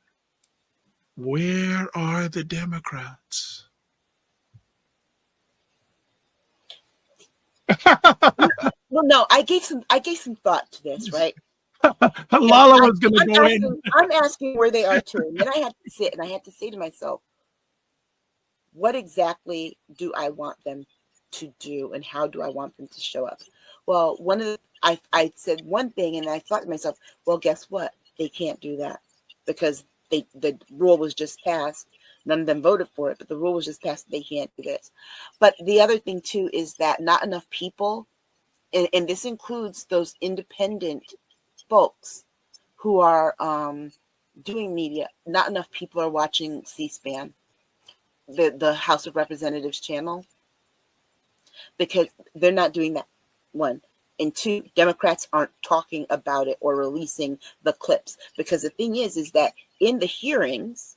where are the Democrats? Well, no, I gave some thought to this, right? Lala was going to go in. I'm asking where they are too, and then I have to sit and I have to say to myself, what exactly do I want them to do, and how do I want them to show up? Well, I said one thing, and I thought to myself, well, guess what? They can't do that because the rule was just passed. None of them voted for it, but the rule was just passed. They can't do this. But the other thing too is that not enough people, and this includes those independent folks who are doing media, not enough people are watching C-SPAN, the House of Representatives channel, because they're not doing that, one. And two, Democrats aren't talking about it or releasing the clips, because the thing is that in the hearings,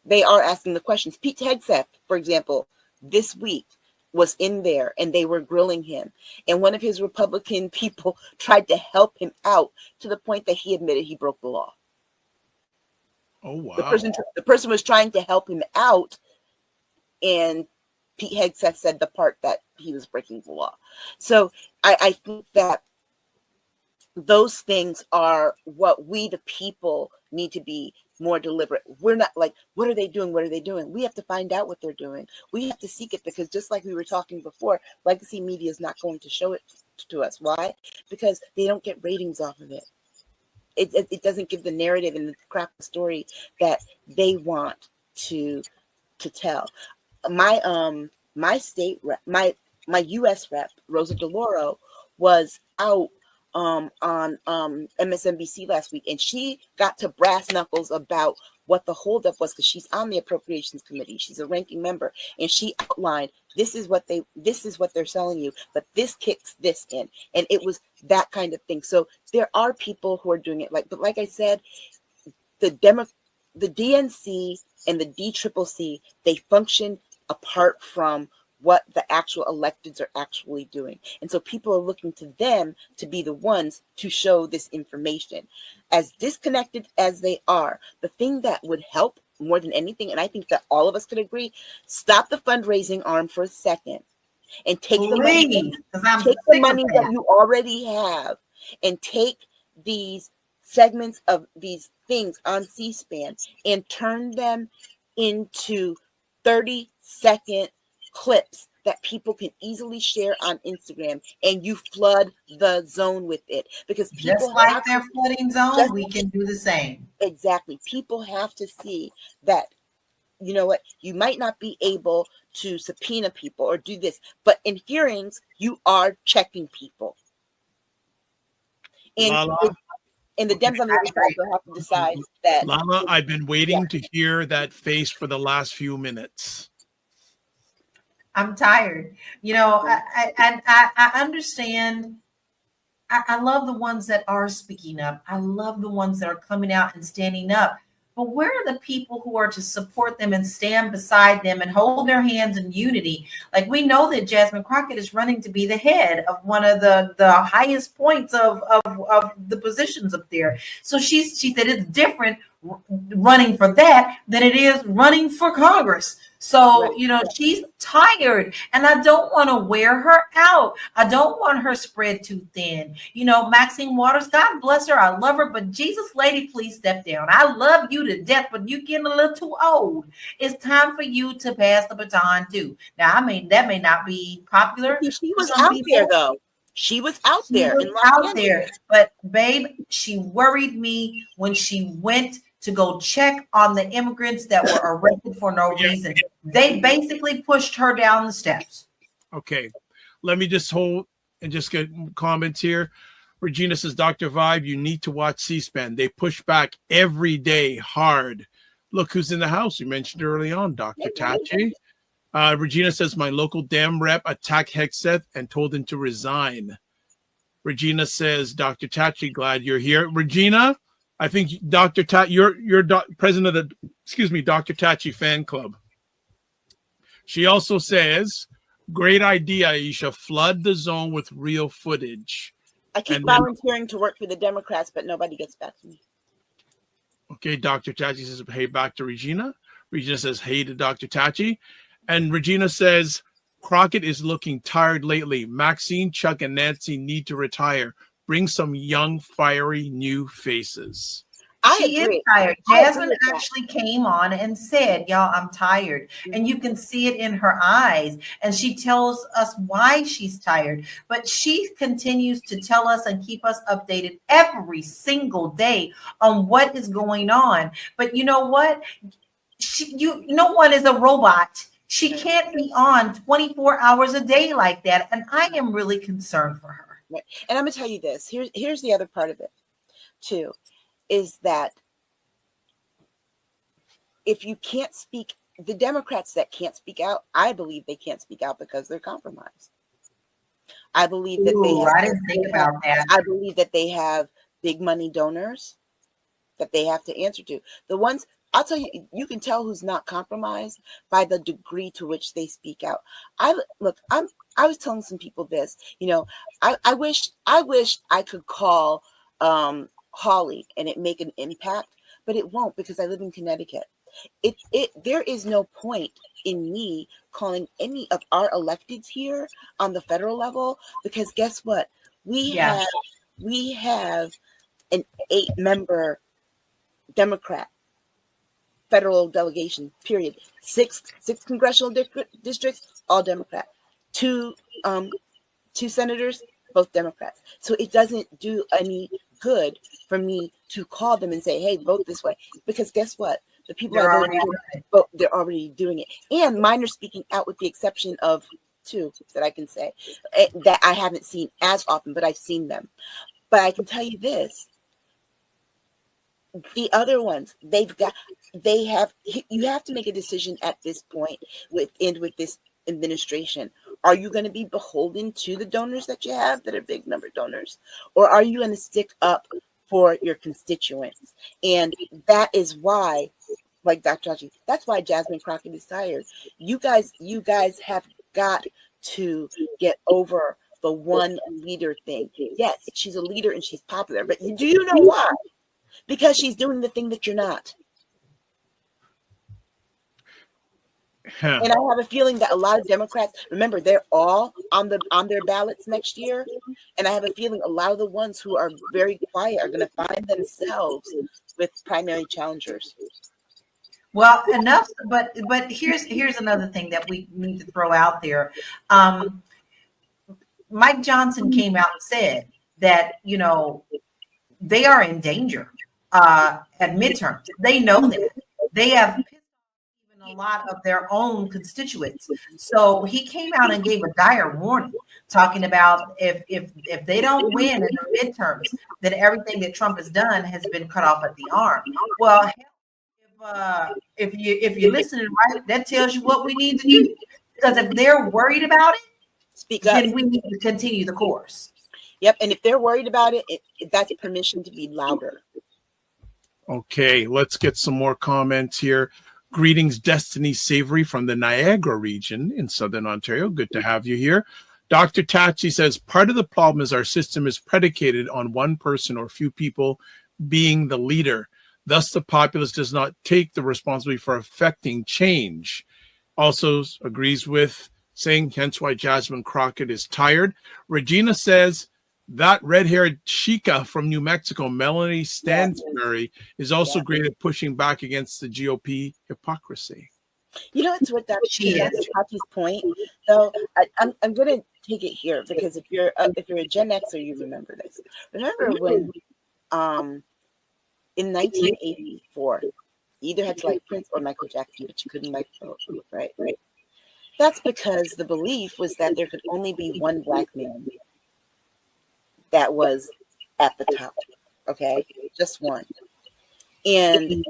they are asking the questions. Pete Hegseth, for example, this week was in there and they were grilling him. And one of his Republican people tried to help him out to the point that he admitted he broke the law. Oh, wow. The person was trying to help him out, and Pete Hegseth said the part that he was breaking the law. So I think that those things are what we, the people, need to be more deliberate. We're not like, what are they doing? What are they doing? We have to find out what they're doing. We have to seek it, because just like we were talking before, legacy media is not going to show it to us. Why? Because they don't get ratings off of it. It doesn't give the narrative and the crap story that they want to tell. My state rep, my U.S. rep, Rosa DeLauro, was out on MSNBC last week, and she got to brass knuckles about what the holdup was, because she's on the Appropriations Committee. She's a ranking member, and she outlined this is what they're selling you, but this kicks this in, and it was that kind of thing. So there are people who are doing it, but like I said, the DNC and the DCCC, they function apart from what the actual electeds are actually doing. And so people are looking to them to be the ones to show this information. As disconnected as they are, the thing that would help more than anything, and I think that all of us could agree, stop the fundraising arm for a second and take the money that you already have and take these segments of these things on C-SPAN and turn them into 30-second clips that people can easily share on Instagram, and you flood the zone with it, because people just like their flooding zone, we can do the same. Exactly. People have to see that, you know what, you might not be able to subpoena people or do this, but in hearings, you are checking people. And the Dems on the other side will have to decide that. Lala, I've been waiting to hear that face for the last few minutes. I'm tired. You know, I understand. I love the ones that are speaking up. I love the ones that are coming out and standing up. But where are the people who are to support them and stand beside them and hold their hands in unity? Like, we know that Jasmine Crockett is running to be the head of one of the highest points of the positions up there. So she said it's different running for that than it is running for Congress. So, you know, she's tired, and I don't want to wear her out. I don't want her spread too thin. You know, Maxine Waters, God bless her, I love her, but Jesus, lady, please step down. I love you to death, but you're getting a little too old. It's time for you to pass the baton too. Now, I mean, that may not be popular. She was out there, though. She was out there. But babe, she worried me when she went to go check on the immigrants that were arrested for no reason. They basically pushed her down the steps. Okay, let me just hold and just get comments here. Regina says, Dr. Vibe, you need to watch C-SPAN. They push back every day hard. Look who's in the house. We mentioned early on, Dr. Tachi. Regina says, my local Dem rep attacked Hegseth and told him to resign. Regina says, Dr. Tachi, glad you're here. Regina, I think Dr. Tachi, you're president of the, Dr. Tachi fan club. She also says, great idea, Aisha. Flood the zone with real footage. I keep volunteering to work for the Democrats, but nobody gets back to me. Okay, Dr. Tachi says, hey, back to Regina. Regina says, hey to Dr. Tachi. And Regina says, Crockett is looking tired lately. Maxine, Chuck, and Nancy need to retire. Bring some young, fiery, new faces. She is tired. Jasmine actually came on and said, y'all, I'm tired. And you can see it in her eyes. And she tells us why she's tired. But she continues to tell us and keep us updated every single day on what is going on. But you know what? No one is a robot. She can't be on 24 hours a day like that. And I am really concerned for her. Right. And I'm going to tell you this. Here's the other part of it, too, is that if you can't speak, the Democrats that can't speak out, I believe they can't speak out because they're compromised. I believe that I didn't think about that. I believe that they have big money donors that they have to answer to. The ones, I'll tell you, you can tell who's not compromised by the degree to which they speak out. I was telling some people this, you know, I wish I could call Holly and it make an impact, but it won't, because I live in Connecticut. There is no point in me calling any of our electeds here on the federal level, because guess what? We have an 8-member Democrat federal delegation, period. Six congressional districts, all Democrat. Two senators, both Democrats. So it doesn't do any good for me to call them and say, hey, vote this way. Because guess what? The people they're already doing it. And mine are speaking out, with the exception of 2 that I can say that I haven't seen as often, but I've seen them. But I can tell you this. The other ones, you have to make a decision at this point with this administration. Are you going to be beholden to the donors that you have that are big number donors? Or are you going to stick up for your constituents? And that is why, like Dr. Tachi, that's why Jasmine Crockett is tired. You guys have got to get over the one leader thing. Yes, she's a leader and she's popular, but do you know why? Because she's doing the thing that you're not. Huh. And I have a feeling that a lot of Democrats, remember, they're all on their ballots next year, and I have a feeling a lot of the ones who are very quiet are going to find themselves with primary challengers. Well, enough, but here's another thing that we need to throw out there. Mike Johnson came out and said that, you know, they are in danger at midterms. They know that. They have pissed off even a lot of their own constituents. So he came out and gave a dire warning, talking about if they don't win in the midterms, then everything that Trump has done has been cut off at the arm. Well, if you're listening right, that tells you what we need to do. Because if they're worried about it, speak up. Then we need to continue the course. Yep, and if they're worried about it, that's permission to be louder. Okay, let's get some more comments here. Greetings, Destiny Savory from the Niagara region in Southern Ontario. Good to have you here. Dr. Tachi says, part of the problem is our system is predicated on one person or few people being the leader. Thus, the populace does not take the responsibility for affecting change. Also agrees with saying, hence why Jasmine Crockett is tired. Regina says, that red-haired chica from New Mexico, Melanie Stansbury, is also great at pushing back against the GOP hypocrisy. You know, it's what Tachi's point. So I'm going to take it here because if you're a Gen Xer, you remember this. Remember when in 1984, you either had to like Prince or Michael Jackson, but you couldn't like both, right? That's because the belief was that there could only be one black man that was at the top, okay? Just one. And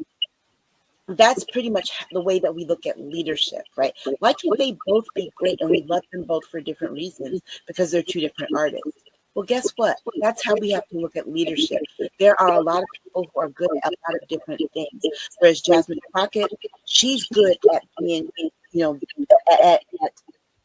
that's pretty much the way that we look at leadership, right? Why can't they both be great and we love them both for different reasons because they're two different artists? Well, guess what? That's how we have to look at leadership. There are a lot of people who are good at a lot of different things. Whereas Jasmine Crockett, she's good at being, at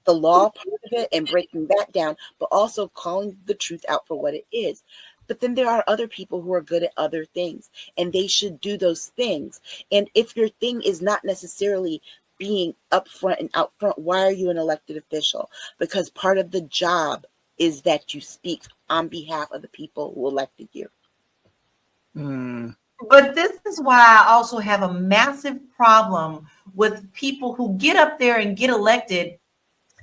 the law part of it and breaking that down, but also calling the truth out for what it is. But then there are other people who are good at other things, and they should do those things. And if your thing is not necessarily being upfront and out front, why are you an elected official? Because part of the job is that you speak on behalf of the people who elected you. But this is why I also have a massive problem with people who get up there and get elected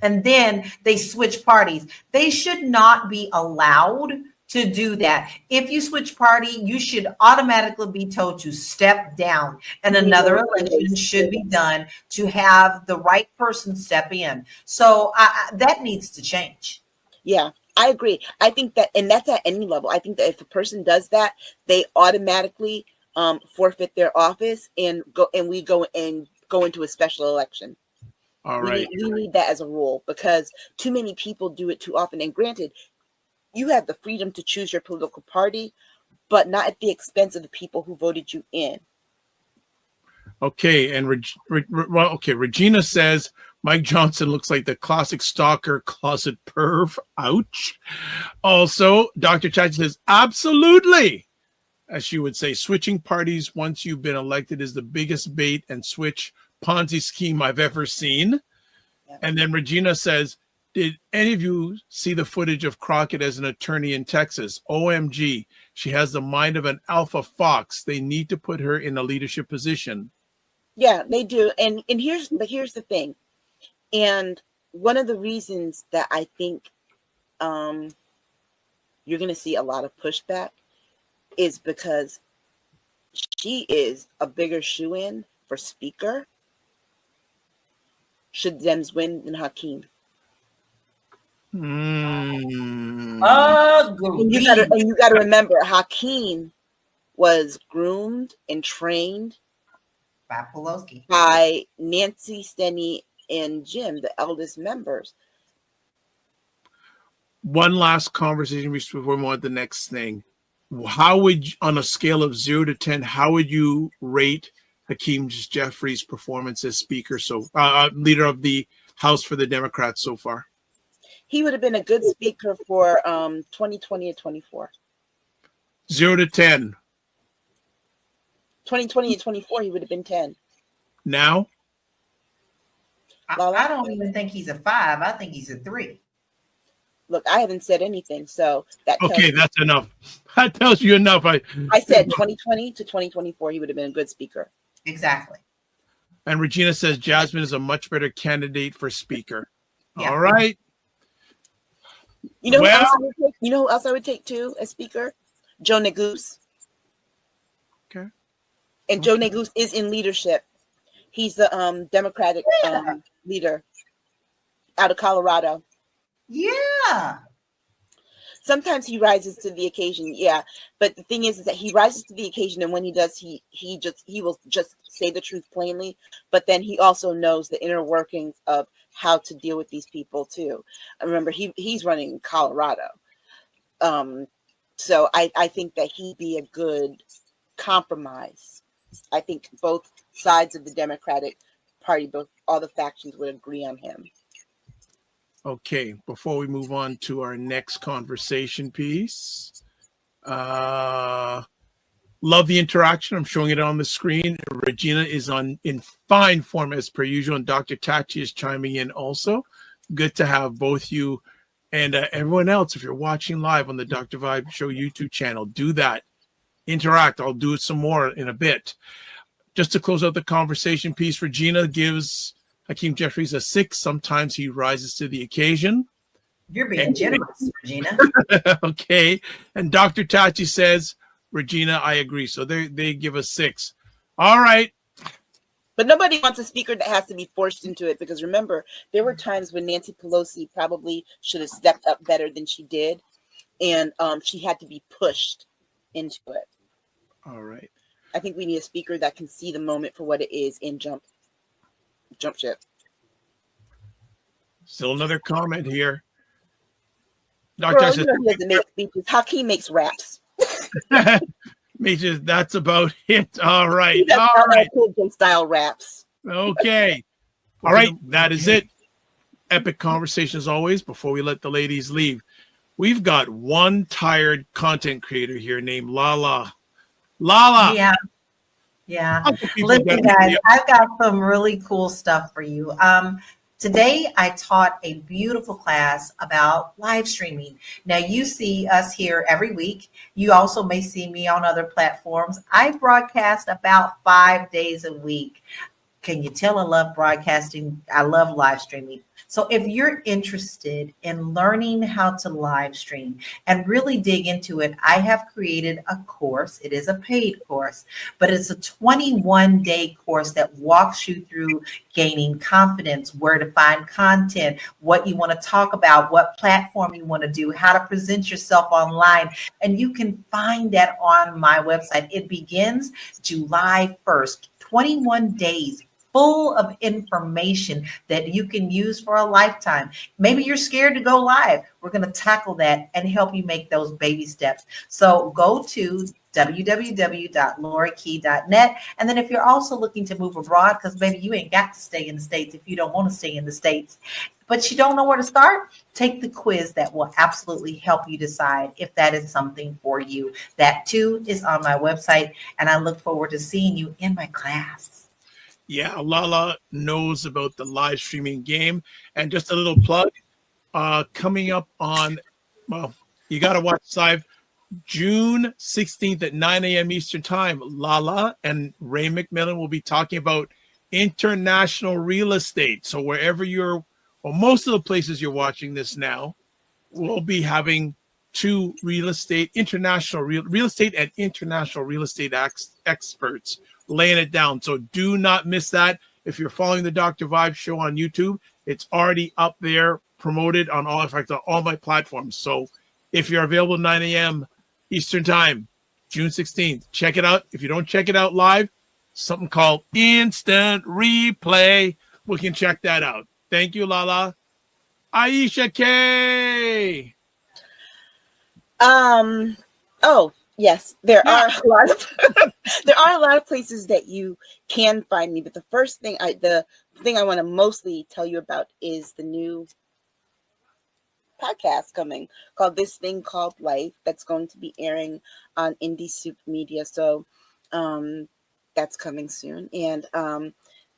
and then they switch parties. They should not be allowed to do that. If you switch party, you should automatically be told to step down, and another election should be done to have the right person step in. So that needs to change. Yeah, I agree. I think that, and that's at any level. I think that if a person does that, they automatically forfeit their office and we go into a special election. All right. We need that as a rule because too many people do it too often. And granted, you have the freedom to choose your political party, but not at the expense of the people who voted you in. Okay, and Regina says Mike Johnson looks like the classic stalker closet perv. Ouch. Also, Dr. Chachi says, absolutely. As she would say, switching parties once you've been elected is the biggest bait and switch Ponzi scheme I've ever seen. Yep. And then Regina says, did any of you see the footage of Crockett as an attorney in Texas? OMG, she has the mind of an alpha fox. They need to put her in a leadership position. Yeah, they do. And here's the thing. And one of the reasons that I think you're going to see a lot of pushback is because she is a bigger shoe-in for speaker should Dems win than Hakeem. Agreed. And you got to remember, Hakeem was groomed and trained by Pelosi, by Nancy, Steny, and Jim, the eldest members. One last conversation before we move on to the next thing. How would, on a scale of 0 to 10, how would you rate Hakeem Jeffries' performance as speaker, leader of the House for the Democrats so far? He would have been a good speaker for 2020 and 24. 0 to 10. 2020 and 24, he would have been 10. Now? I don't even think he's a 5. I think he's a 3. Look, I haven't said anything, so that tells Okay, you. that's enough. That tells you enough. I said 2020 to 2024, he would have been a good speaker. Exactly. And Regina says Jasmine is a much better candidate for speaker. Yeah. All right. You know, Well- who else I would take? You know who else I would take too as speaker? Joe Neguse. Okay. And Joe Neguse is in leadership. He's the Democratic leader out of Colorado. Yeah. Sometimes he rises to the occasion, yeah. But the thing is that he rises to the occasion, and when he does, he will just say the truth plainly. But then he also knows the inner workings of how to deal with these people too. I remember he's running Colorado, so I think that he'd be a good compromise. I think both sides of the Democratic Party, all the factions would agree on him. Okay, before we move on to our next conversation piece, love the interaction. I'm showing it on the screen. Regina is in fine form as per usual, and Dr. Tachi is chiming in also. Good to have both you and everyone else. If you're watching live on the Dr. Vibe Show YouTube channel, do that. Interact. I'll do it some more in a bit. Just to close out the conversation piece, Regina gives Hakeem Jeffries a 6. Sometimes he rises to the occasion. You're being generous, Regina. Okay. And Dr. Tachi says, Regina, I agree. So they give a 6. All right. But nobody wants a speaker that has to be forced into it, because remember, there were times when Nancy Pelosi probably should have stepped up better than she did, and she had to be pushed into it. All right. I think we need a speaker that can see the moment for what it is and jump ship. Still another comment here. Girl, Dr. you says, know he doesn't make speeches. Hakeem makes raps. Major, that's about it. All right. He does All right. style raps. Okay. All right. That is it. Epic conversation as always. Before we let the ladies leave, we've got one tired content creator here named Lala. Lala. Yeah. People Listen, better guys, be- I've got some really cool stuff for you. Today, I taught a beautiful class about live streaming. Now, you see us here every week. You also may see me on other platforms. I broadcast about 5 days a week. Can you tell I love broadcasting? I love live streaming. So if you're interested in learning how to live stream and really dig into it, I have created a course. It is a paid course, but it's a 21-day course that walks you through gaining confidence, where to find content, what you want to talk about, what platform you want to do, how to present yourself online. And you can find that on my website. It begins July 1st, 21 days full of information that you can use for a lifetime. Maybe you're scared to go live. We're going to tackle that and help you make those baby steps. So go to www.laurykey.net. And then if you're also looking to move abroad, because maybe you ain't got to stay in the States if you don't want to stay in the States, but you don't know where to start, take the quiz that will absolutely help you decide if that is something for you. That too is on my website, and I look forward to seeing you in my class. Yeah, Lala knows about the live streaming game. And just a little plug, coming up on, well, you got to watch live June 16th at 9 a.m. Eastern Time. Lala and Ray McMillan will be talking about international real estate. So wherever you're, well, most of the places you're watching this now, we'll be having two international real estate and international real estate experts laying it down. So do not miss that. If you're following the Dr. Vibe Show on YouTube, it's already up there, promoted on all my platforms. So if you're available at 9 a.m. Eastern Time, June 16th, check it out. If you don't check it out live, something called Instant Replay. We can check that out. Thank you, Lala. Aisha K. Oh, yes, there are a lot of there are a lot of places that you can find me, but the thing I want to mostly tell you about is the new podcast coming called This Thing Called Life, that's going to be airing on Indie Soup Media. So that's coming soon. And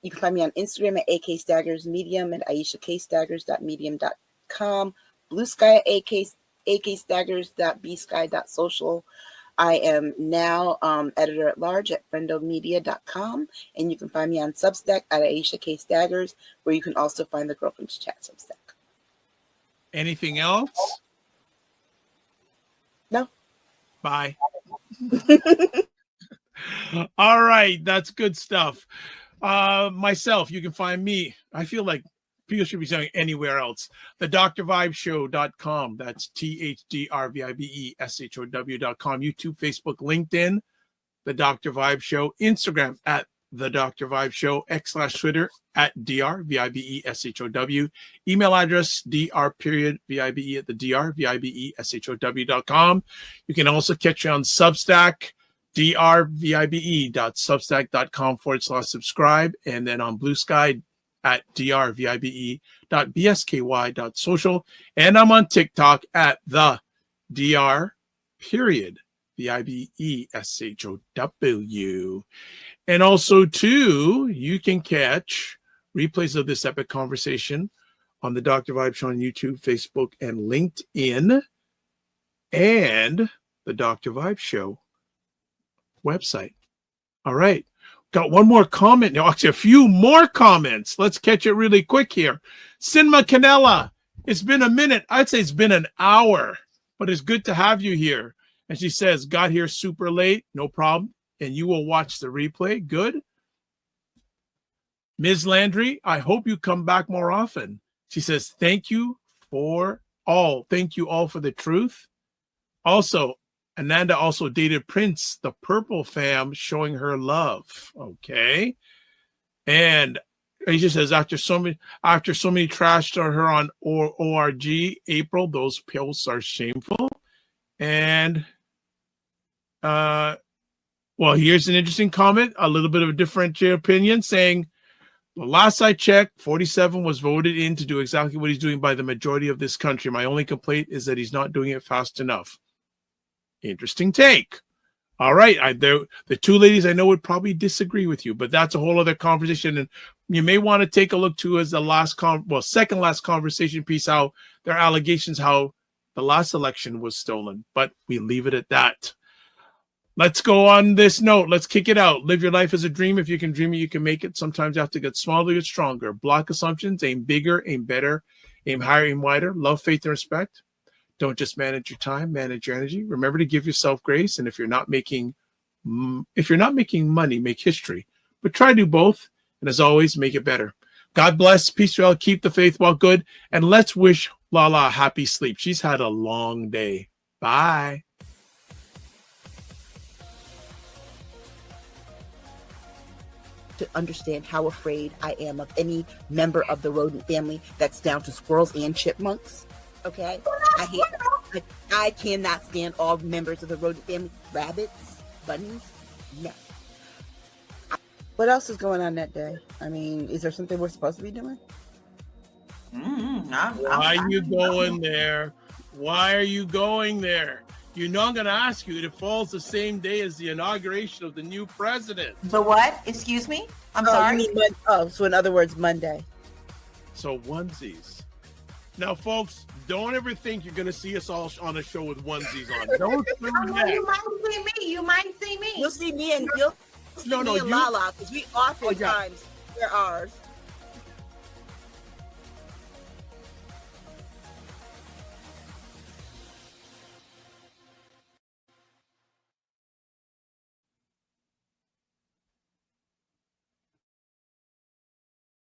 You can find me on Instagram at akstaggersmedium and aishakstaggers.medium.com, Blue Sky at akstaggers.bsky.social. I am now editor at large at friendomedia.com, and you can find me on Substack at Aisha K. Staggers, where you can also find the Girlfriend's Chat Substack. Anything else? No. Bye. All right, that's good stuff. Myself, you can find me. I feel like people should be saying anywhere else. The drvibeshow.com. That's THDRVIBESHOW.com. YouTube, Facebook, LinkedIn, The Dr. Vibe Show. Instagram at The Dr. Vibe Show. X/Twitter at DRVIBESHOW. Email address DR.VIBE at the DRVIBESHOW.com. You can also catch me on Substack, drvibe.substack.com/subscribe, and then on Blue Sky at drvibe.bsky.social, and I'm on TikTok at the DR.VIBESHOW. And also too, you can catch replays of this epic conversation on the Dr. Vibe Show on YouTube, Facebook, and LinkedIn, and the Dr. Vibe Show website. All right. Got one more comment. No, actually, a few more comments. Let's catch it really quick here. Cinema Canella, it's been a minute. I'd say it's been an hour, but it's good to have you here. And she says, got here super late. No problem. And you will watch the replay. Good. Ms. Landry, I hope you come back more often. She says, thank you all. Thank you all for the truth. Also, Ananda also dated Prince, the Purple Fam, showing her love. Okay. And he just says, after so many trashed her on ORG, April, those posts are shameful. And well, here's an interesting comment, a little bit of a differentiated opinion, saying, the last I checked, 47 was voted in to do exactly what he's doing by the majority of this country. My only complaint is that he's not doing it fast enough. Interesting take. All right. The two ladies I know would probably disagree with you, but that's a whole other conversation. And you may want to take a look too as the second last conversation piece, how there are allegations how the last election was stolen, but we leave it at that. Let's go on this note. Let's kick it out. Live your life as a dream. If you can dream it, you can make it. Sometimes you have to get smaller to get stronger. Block assumptions. Aim bigger, aim better, aim higher, aim wider. Love, faith, and respect. Don't just manage your time, manage your energy. Remember to give yourself grace. And if you're not making money, make history. But try to do both. And as always, make it better. God bless. Peace to all. Keep the faith while good. And let's wish Lala a happy sleep. She's had a long day. Bye. To understand how afraid I am of any member of the rodent family that's down to squirrels and chipmunks. Okay, I cannot stand all members of the rodent family. Rabbits, bunnies, no. What else is going on that day? I mean, is there something we're supposed to be doing? Why are you going there? Why are you going there? You know I'm going to ask you. It falls the same day as the inauguration of the new president. The what? Excuse me? I'm sorry? So in other words, Monday. So onesies. Now, folks, don't ever think you're going to see us all on a show with onesies on. Don't do that. You might see me. You might see me. You'll see me and Lala, because we oftentimes wear ours.